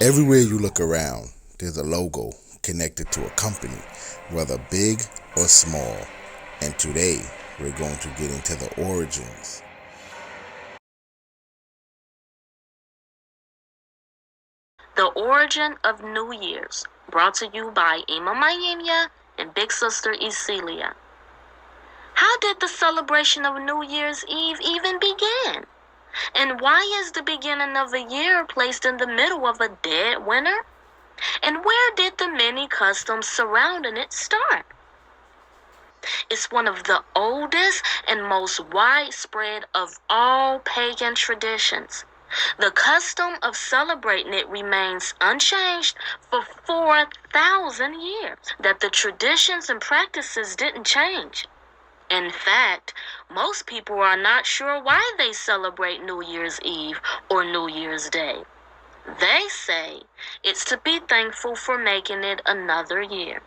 Everywhere you look around, there's a logo connected to a company, whether big or small. And today, we're going to get into the origins. The Origin of New Year's, brought to you by Ima Mayimya and Big Sister Isilia. How did the celebration of New Year's Eve even begin? And why is the beginning of a year placed in the middle of a dead winter? And where did the many customs surrounding it start? It's one of the oldest and most widespread of all pagan traditions. The custom of celebrating it remains unchanged for 4,000 years. That the traditions and practices didn't change. In fact, most people are not sure why they celebrate New Year's Eve or New Year's Day. They say it's to be thankful for making it another year.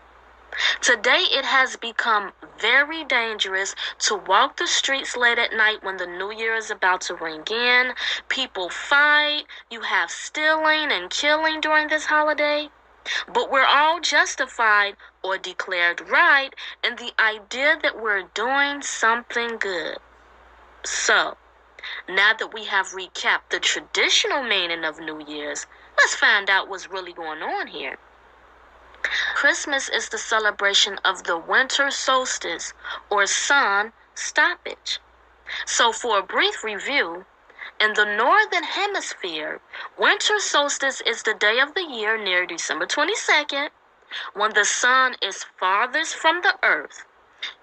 Today it has become very dangerous to walk the streets late at night when the new year is about to ring in. People fight, you have stealing and killing during this holiday. But we're all justified or declared right in the idea that we're doing something good. So, now that we have recapped the traditional meaning of New Year's, let's find out what's really going on here. Christmas is the celebration of the winter solstice or sun stoppage. So for a brief review, in the northern hemisphere, winter solstice is the day of the year near December 22nd when the sun is farthest from the earth.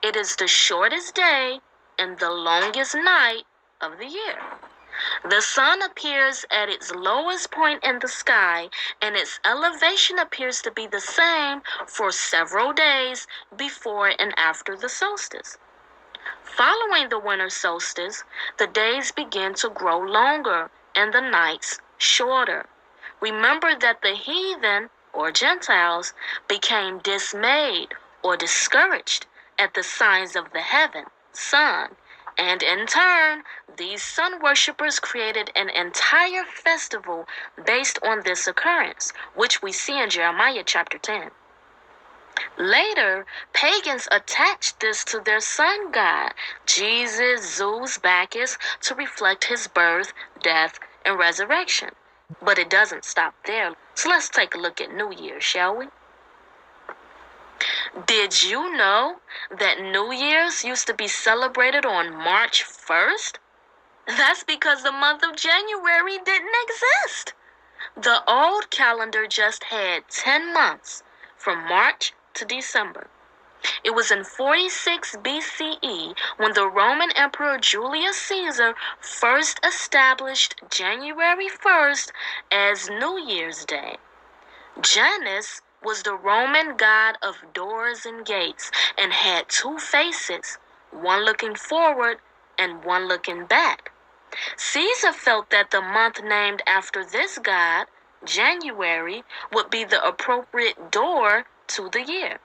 It is the shortest day and the longest night of the year. The sun appears at its lowest point in the sky, and its elevation appears to be the same for several days before and after the solstice. Following the winter solstice, the days begin to grow longer and the nights shorter. Remember that the heathen, or Gentiles, became dismayed or discouraged at the signs of the heaven, sun, and in turn, these sun worshippers created an entire festival based on this occurrence, which we see in Jeremiah chapter 10. Later, pagans attached this to their sun god, Jesus, Zeus, Bacchus, to reflect his birth, death, and resurrection. But it doesn't stop there. So let's take a look at New Year, shall we? Did you know that New Year's used to be celebrated on March 1st? That's because the month of January didn't exist. The old calendar just had 10 months from March to December. It was in 46 BCE when the Roman Emperor Julius Caesar first established January 1st as New Year's Day. Janus was the Roman god of doors and gates and had two faces, one looking forward and one looking back. Caesar felt that the month named after this god, January, would be the appropriate door to the year.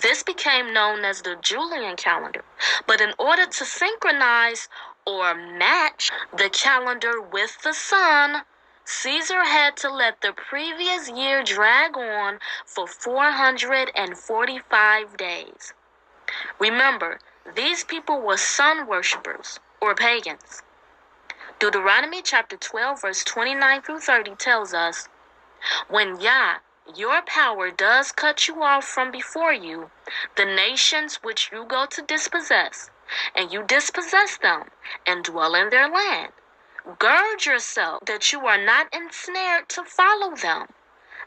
This became known as the Julian calendar. But in order to synchronize or match the calendar with the sun, Caesar had to let the previous year drag on for 445 days. Remember, these people were sun worshippers or pagans. Deuteronomy chapter 12 verse 29 through 30 tells us, when Yah, your power, does cut you off from before you, the nations which you go to dispossess, and you dispossess them and dwell in their land, gird yourself that you are not ensnared to follow them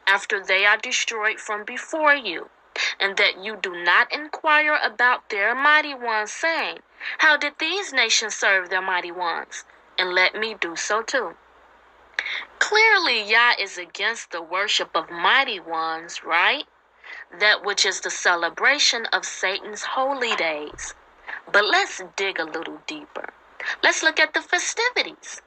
after they are destroyed from before you, and that you do not inquire about their mighty ones, saying, how did these nations serve their mighty ones? And let me do so too. Clearly, Yah is against the worship of mighty ones, right? That which is the celebration of Satan's holy days. But let's dig a little deeper. Let's look at the festivities.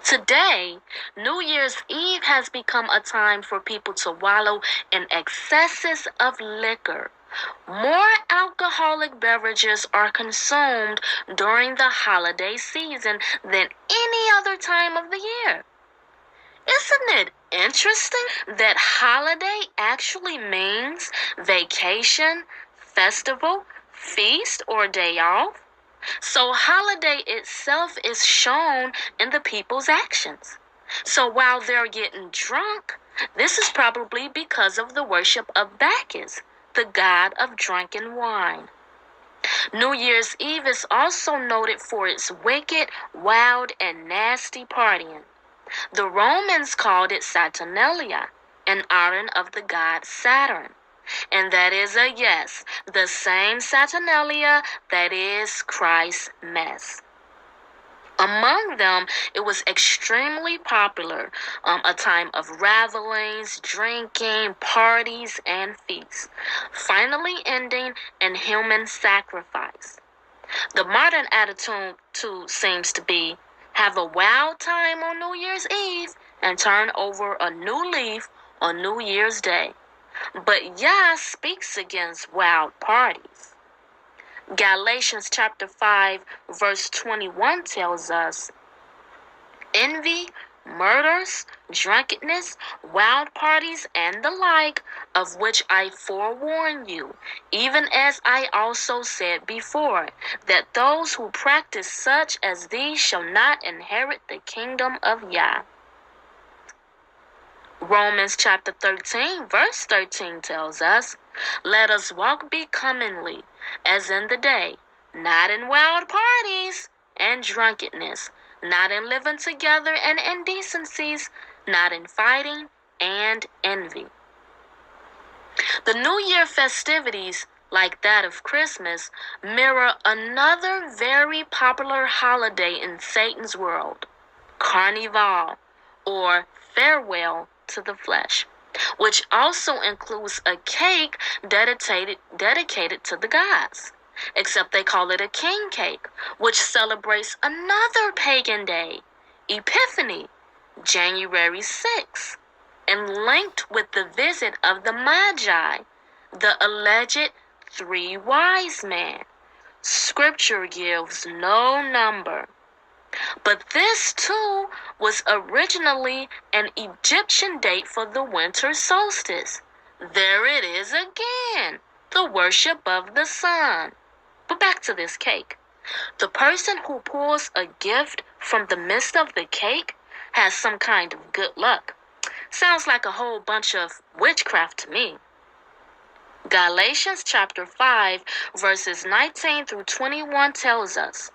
Today, New Year's Eve has become a time for people to wallow in excesses of liquor. More alcoholic beverages are consumed during the holiday season than any other time of the year. Isn't it interesting that holiday actually means vacation, festival, feast, or day off? So holiday itself is shown in the people's actions. So while they're getting drunk, this is probably because of the worship of Bacchus, the god of drunken wine. New Year's Eve is also noted for its wicked, wild, and nasty partying. The Romans called it Saturnalia, in honor of the god Saturn. And that is the same Saturnalia that is Christ's mess. Among them, it was extremely popular, a time of revelings, drinking, parties, and feasts, finally ending in human sacrifice. The modern attitude, too, seems to be have a wild time on New Year's Eve and turn over a new leaf on New Year's Day. But Yah speaks against wild parties. Galatians chapter 5 verse 21 tells us, envy, murders, drunkenness, wild parties, and the like, of which I forewarn you, even as I also said before, that those who practice such as these shall not inherit the kingdom of Yah. Romans chapter 13 verse 13 tells us, let us walk becomingly, as in the day, not in wild parties and drunkenness, not in living together and indecencies, not in fighting and envy. The New Year festivities, like that of Christmas, mirror another very popular holiday in Satan's world, Carnival, or farewell to the flesh, which also includes a cake dedicated to the gods, except they call it a king cake, which celebrates another pagan day, Epiphany, January 6th, and linked with the visit of the Magi, the alleged three wise men. Scripture gives no number. But this, too, was originally an Egyptian date for the winter solstice. There it is again, the worship of the sun. But back to this cake. The person who pulls a gift from the midst of the cake has some kind of good luck. Sounds like a whole bunch of witchcraft to me. Galatians chapter 5 verses 19 through 21 tells us,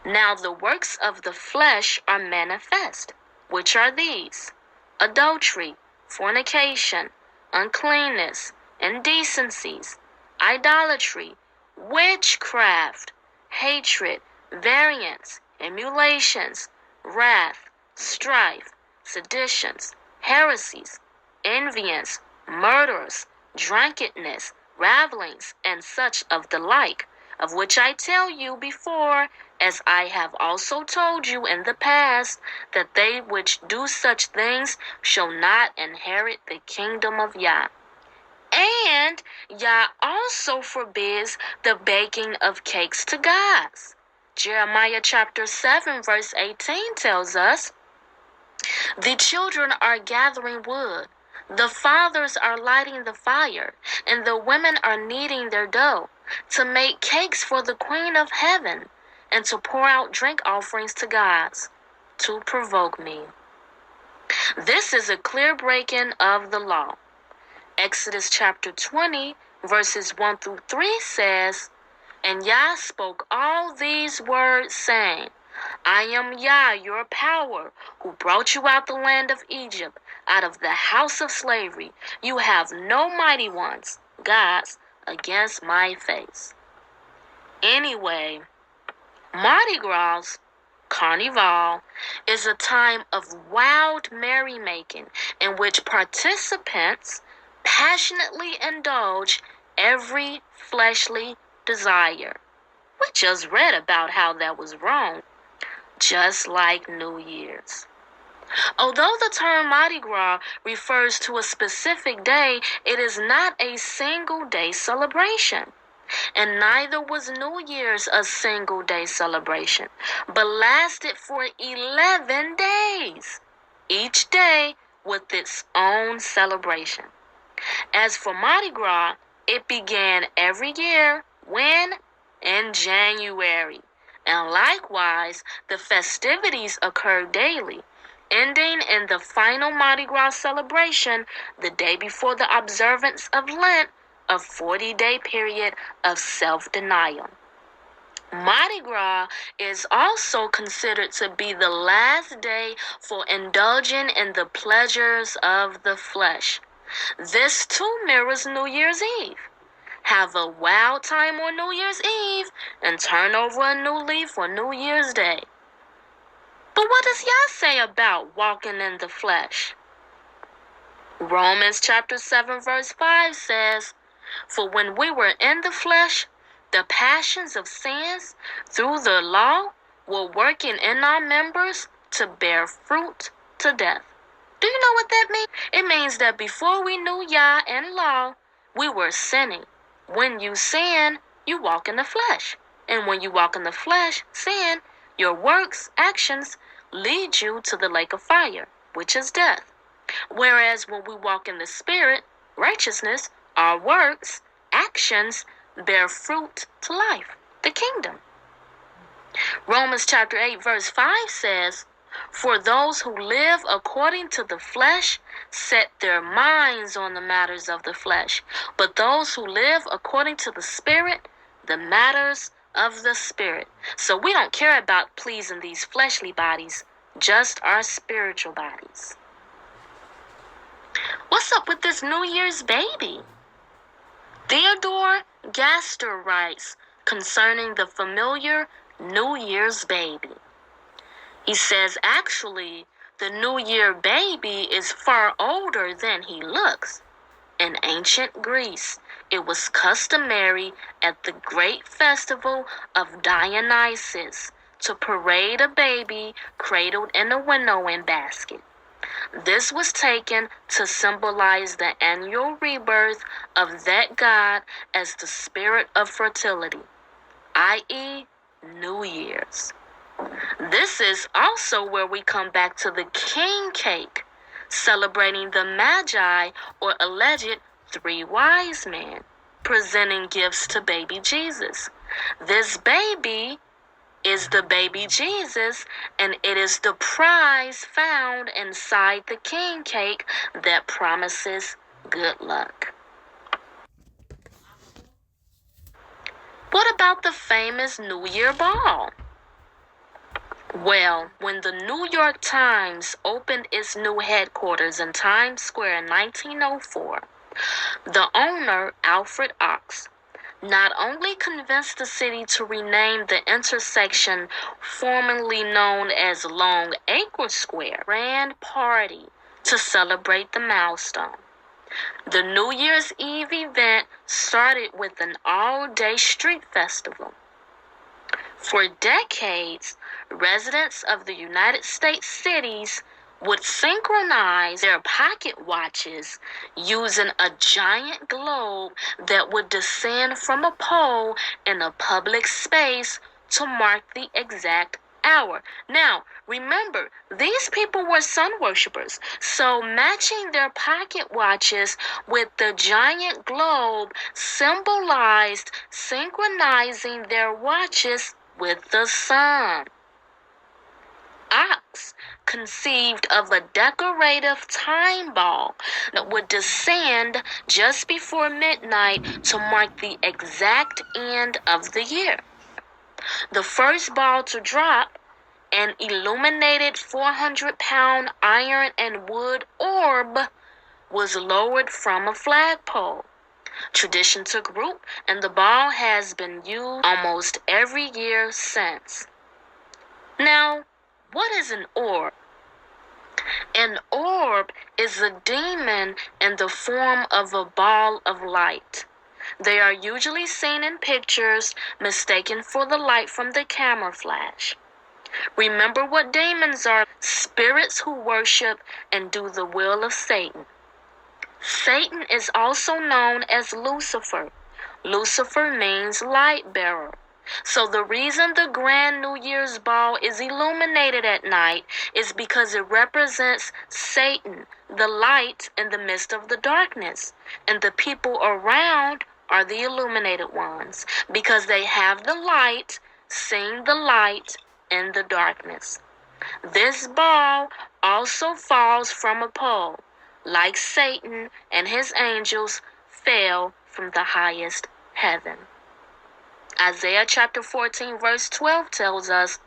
now the works of the flesh are manifest, which are these: adultery, fornication, uncleanness, indecencies, idolatry, witchcraft, hatred, variance, emulations, wrath, strife, seditions, heresies, envyings, murders, drunkenness, ravelings, and such of the like, of which I tell you before, as I have also told you in the past, that they which do such things shall not inherit the kingdom of Yah. And Yah also forbids the baking of cakes to gods. Jeremiah chapter 7 verse 18 tells us, the children are gathering wood, the fathers are lighting the fire, and the women are kneading their dough, to make cakes for the Queen of Heaven, and to pour out drink offerings to gods, to provoke me. This is a clear breaking of the law. Exodus chapter 20, verses 1 through 3 says, and Yah spoke all these words, saying, I am Yah, your power, who brought you out the land of Egypt, out of the house of slavery. You have no mighty ones, gods, against my face. Anyway, Mardi Gras, Carnival, is a time of wild merrymaking in which participants passionately indulge every fleshly desire. We just read about how that was wrong, just like New Year's. Although the term Mardi Gras refers to a specific day, it is not a single-day celebration. And neither was New Year's a single-day celebration, but lasted for 11 days. each day with its own celebration. As for Mardi Gras, it began every year when? In January. And likewise, the festivities occur daily, ending in the final Mardi Gras celebration the day before the observance of Lent, a 40-day period of self-denial. Mardi Gras is also considered to be the last day for indulging in the pleasures of the flesh. This too mirrors New Year's Eve. Have a wild time on New Year's Eve and turn over a new leaf on New Year's Day. But what does Yah say about walking in the flesh? Romans chapter 7 verse 5 says, "For when we were in the flesh, the passions of sins through the law were working in our members to bear fruit to death." Do you know what that means? It means that before we knew Yah and law, we were sinning. When you sin, you walk in the flesh. And when you walk in the flesh, sin, your works, actions, lead you to the lake of fire, which is death. Whereas when we walk in the Spirit, righteousness, our works, actions, bear fruit to life, the kingdom. Romans chapter 8 verse 5 says, "For those who live according to the flesh set their minds on the matters of the flesh, but those who live according to the Spirit, the matters of the Spirit." So we don't care about pleasing these fleshly bodies, just our spiritual bodies. What's up with this New Year's baby? Theodore Gaster writes concerning the familiar New Year's baby. He says, actually, the New Year baby is far older than he looks. In ancient Greece, it was customary at the great festival of Dionysus to parade a baby cradled in a winnowing basket. This was taken to symbolize the annual rebirth of that god as the spirit of fertility, i.e., New Year's. This is also where we come back to the king cake, celebrating the Magi, or alleged three wise men, presenting gifts to baby Jesus. This baby is the baby Jesus, and it is the prize found inside the king cake that promises good luck. What about the famous New Year ball? Well, when the New York Times opened its new headquarters in Times Square in 1904, the owner, Alfred Ox, not only convinced the city to rename the intersection formerly known as Long Acre Square, grand party to celebrate the milestone. The New Year's Eve event started with an all-day street festival. For decades, residents of the United States cities would synchronize their pocket watches using a giant globe that would descend from a pole in a public space to mark the exact hour. Now, remember, these people were sun worshipers, so matching their pocket watches with the giant globe symbolized synchronizing their watches with the sun. Ox conceived of a decorative time ball that would descend just before midnight to mark the exact end of the year. The first ball to drop, an illuminated 400-pound iron and wood orb, was lowered from a flagpole. Tradition took root, and the ball has been used almost every year since. Now, what is an orb? An orb is a demon in the form of a ball of light. They are usually seen in pictures, mistaken for the light from the camera flash. Remember what demons are: spirits who worship and do the will of Satan. Satan is also known as Lucifer. Lucifer means light bearer. So the reason the Grand New Year's Ball is illuminated at night is because it represents Satan, the light in the midst of the darkness. And the people around are the illuminated ones because they have the light, seeing the light in the darkness. This ball also falls from a pole, like Satan and his angels fell from the highest heaven. Isaiah chapter 14 verse 12 tells us,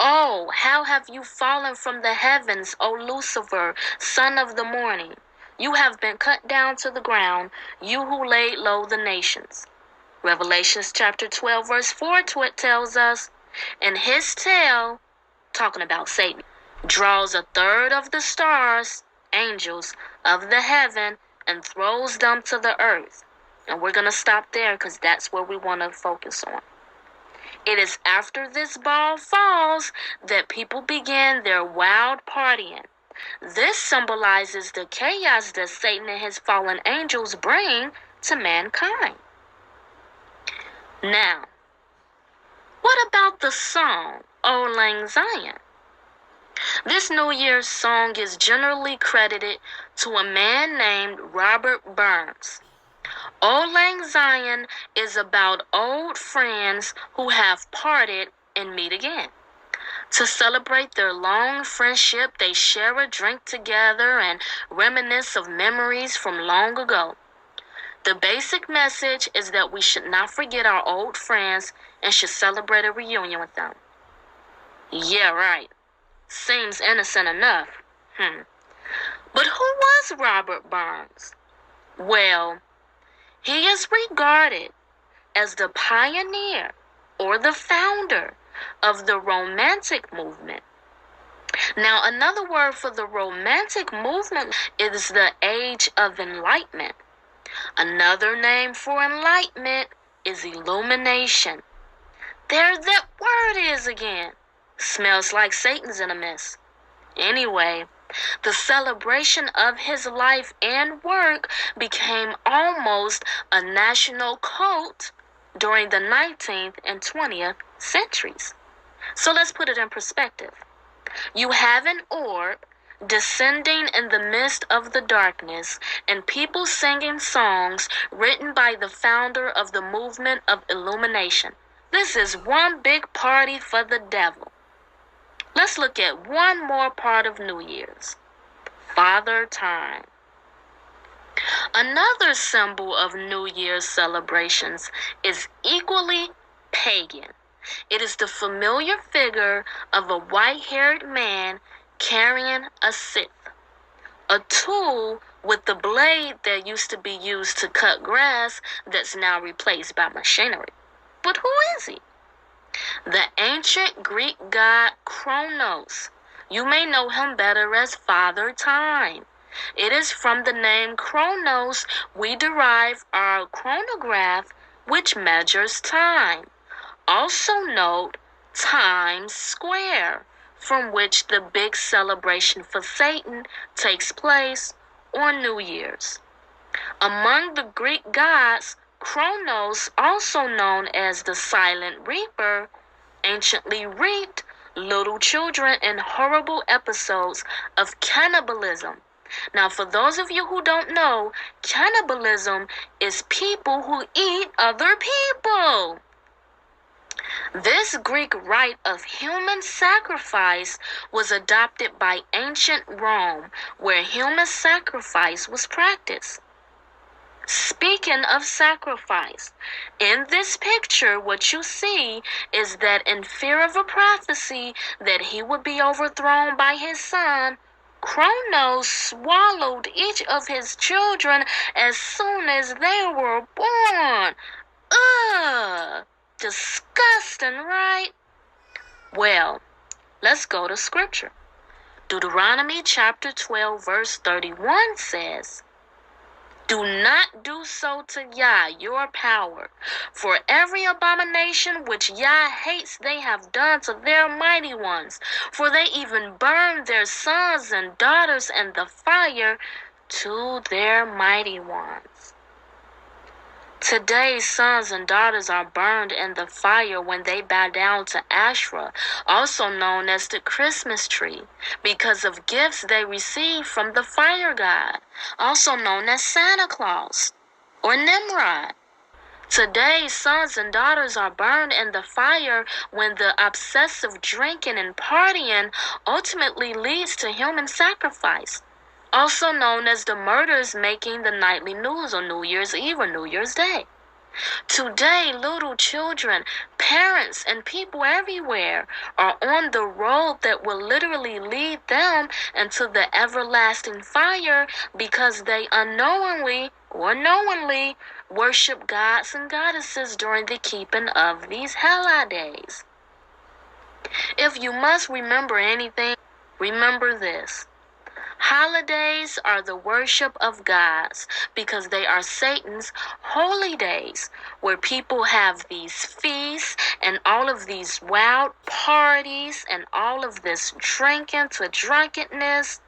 "Oh, how have you fallen from the heavens, O Lucifer, son of the morning? You have been cut down to the ground, you who laid low the nations." Revelations chapter 12 verse 4 tells us, "And his tail," talking about Satan, "draws a third of the stars, angels of the heaven, and throws them to the earth." And we're going to stop there because that's where we want to focus on. It is after this ball falls that people begin their wild partying. This symbolizes the chaos that Satan and his fallen angels bring to mankind. Now, what about the song, "Auld Lang Syne"? This New Year's song is generally credited to a man named Robert Burns. Auld Lang Syne is about old friends who have parted and meet again. To celebrate their long friendship, they share a drink together and reminisce of memories from long ago. The basic message is that we should not forget our old friends and should celebrate a reunion with them. Yeah, right. Seems innocent enough. But who was Robert Burns? Well, he is regarded as the pioneer or the founder of the Romantic movement. Now, another word for the Romantic movement is the Age of Enlightenment. Another name for enlightenment is illumination. There that word is again. Smells like Satan's in a mess. Anyway, the celebration of his life and work became almost a national cult during the 19th and 20th centuries. So let's put it in perspective. You have an orb descending in the midst of the darkness and people singing songs written by the founder of the movement of illumination. This is one big party for the devil. Let's look at one more part of New Year's. Father Time. Another symbol of New Year's celebrations is equally pagan. It is the familiar figure of a white-haired man carrying a scythe, a tool with the blade that used to be used to cut grass that's now replaced by machinery. But who is he? The ancient Greek god Cronos. You may know him better as Father Time. It is from the name Cronos we derive our chronograph, which measures time. Also note Times Square, from which the big celebration for Satan takes place on New Year's. Among the Greek gods, Cronos, also known as the Silent Reaper, anciently reaped little children in horrible episodes of cannibalism. Now, for those of you who don't know, cannibalism is people who eat other people. This Greek rite of human sacrifice was adopted by ancient Rome, where human sacrifice was practiced. Speaking of sacrifice, in this picture, what you see is that in fear of a prophecy that he would be overthrown by his son, Cronos swallowed each of his children as soon as they were born. Ugh! Disgusting, right? Well, let's go to scripture. Deuteronomy chapter 12 verse 31 says, "Do not do so to Yah, your power, for every abomination which Yah hates they have done to their mighty ones, for they even burned their sons and daughters in the fire to their mighty ones." Today's sons and daughters are burned in the fire when they bow down to Asherah, also known as the Christmas tree, because of gifts they received from the fire god, also known as Santa Claus or Nimrod. Today's sons and daughters are burned in the fire when the obsessive drinking and partying ultimately leads to human sacrifice, also known as the murders making the nightly news on New Year's Eve or New Year's Day. Today, little children, parents, and people everywhere are on the road that will literally lead them into the everlasting fire because they unknowingly or knowingly worship gods and goddesses during the keeping of these holidays. If you must remember anything, remember this. Holidays are the worship of gods because they are Satan's holy days where people have these feasts and all of these wild parties and all of this drinking to drunkenness.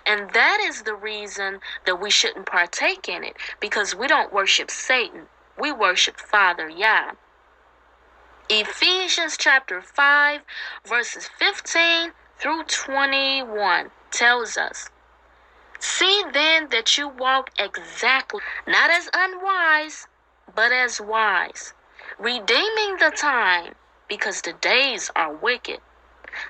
And that is the reason that we shouldn't partake in it, because we don't worship Satan. We worship Father Yah. Ephesians chapter 5 verses 15 through 21 tells us, "See then that you walk exactly, not as unwise, but as wise, redeeming the time, because the days are wicked.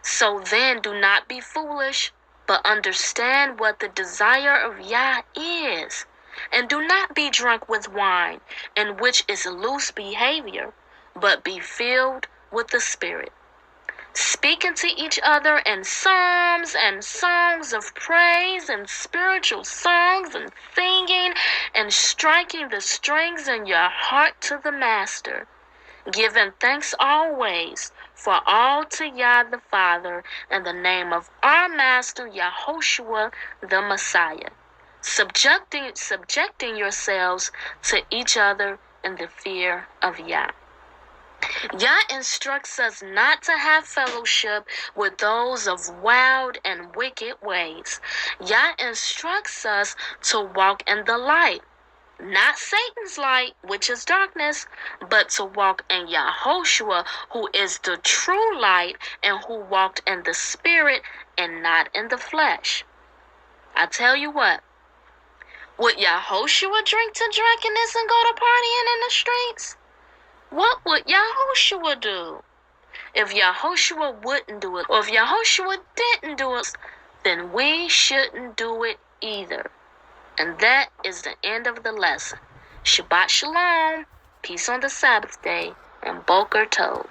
So then do not be foolish, but understand what the desire of Yah is. And do not be drunk with wine, in which is loose behavior, but be filled with the Spirit, speaking to each other in psalms and songs of praise and spiritual songs and singing and striking the strings in your heart to the Master, giving thanks always for all to Yah the Father in the name of our Master Yahushua the Messiah, subjecting yourselves to each other in the fear of Yah." Yah instructs us not to have fellowship with those of wild and wicked ways. Yah instructs us to walk in the light, not Satan's light, which is darkness, but to walk in Yahushua, who is the true light and who walked in the Spirit and not in the flesh. I tell you what, would Yahushua drink to drunkenness and go to partying in the streets? What would Yahushua do? If Yahushua wouldn't do it, or if Yahushua didn't do it, then we shouldn't do it either. And that is the end of the lesson. Shabbat Shalom, peace on the Sabbath day, and Boker Tov.